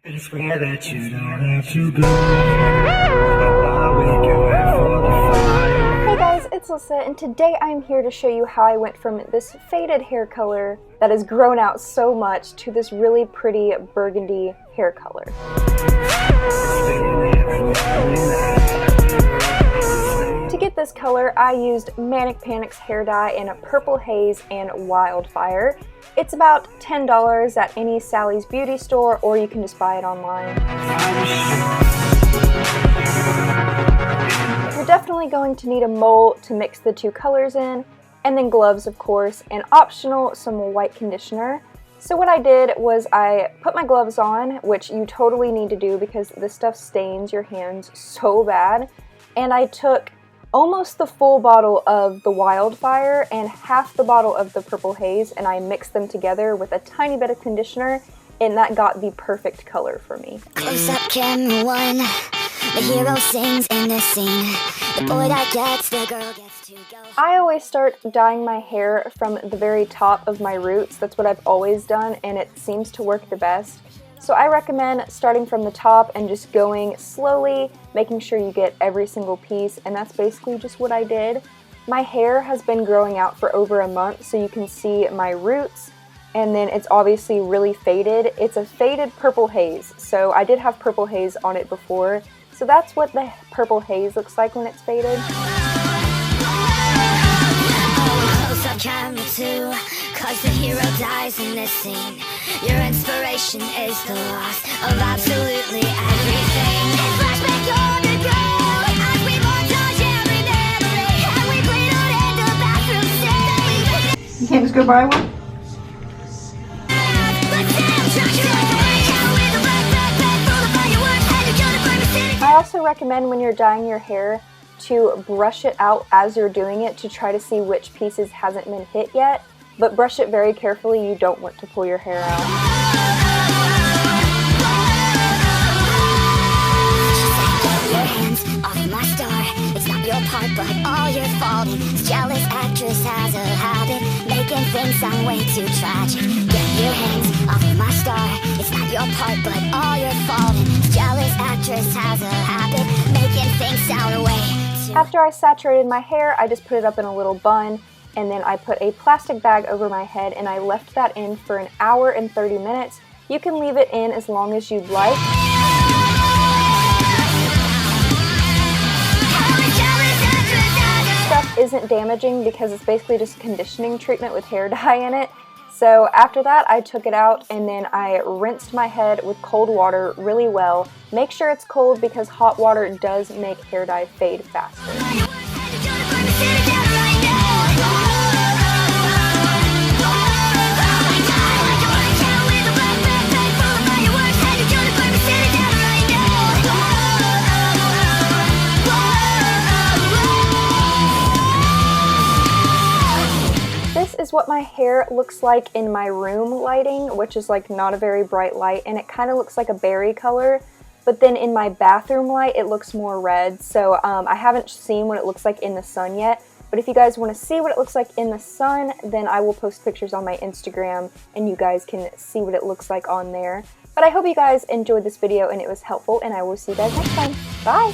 I swear that you don't have to go. I'll wake you up for the fire. Hey guys, it's Alyssa, and today I'm here to show you how I went from this faded hair color that has grown out so much to this really pretty burgundy hair color. To get this color, I used Manic's hair dye in a purple haze and Wildfire. It's about $10 at any Sally's beauty store, or you can just buy it online. You're definitely going to need a mold to mix the two colors in, and then gloves of course, and optional some white conditioner. So what I did was I put my gloves on, which you totally need to do because this stuff stains your hands so bad, and I took almost the full bottle of the Wildfire and half the bottle of the purple haze, and I mixed them together with a tiny bit of conditioner, and that got the perfect color for me. Close up camera one, the hero sings in the scene. The boy that gets, the girl gets to go. I always start dyeing my hair from the very top of my roots. That's what I've always done, and it seems to work the best. So I recommend starting from the top and just going slowly, making sure you get every single piece, and that's basically just what I did. My hair has been growing out for over a month, so you can see my roots, and then it's obviously really faded. It's a faded purple haze, so I did have purple haze on it before, so that's what the purple haze looks like when it's faded. Camera two, cause the hero dies in this scene. Your inspiration is the loss of absolutely everything. Flashback on the go, as we montage every memory, and we bleed out in the bathroom scene. You can't just go buy one? I also recommend when you're dyeing your hair to brush it out as you're doing it to try to see which pieces hasn't been hit yet, but brush it very carefully. You don't want to pull your hair out. Your hands off my star. It's not your part, but all your fault. This jealous actress has a habit making things sound way too tragic. Get your hands off my star. It's not your part, but all your fault. This jealous actress has a habit making things sound way. After I saturated my hair, I just put it up in a little bun, and then I put a plastic bag over my head, and I left that in for an hour and 30 minutes. You can leave it in as long as you'd like. Stuff isn't damaging because it's basically just conditioning treatment with hair dye in it. So after that, I took it out and then I rinsed my head with cold water really well. Make sure it's cold because hot water does make hair dye fade faster. This is what my hair looks like in my room lighting, which is like not a very bright light, and it kind of looks like a berry color, but then in my bathroom light it looks more red. So I haven't seen what it looks like in the sun yet, but if you guys want to see what it looks like in the sun, then I will post pictures on my Instagram and you guys can see what it looks like on there. But I hope you guys enjoyed this video and it was helpful, and I will see you guys next time. Bye!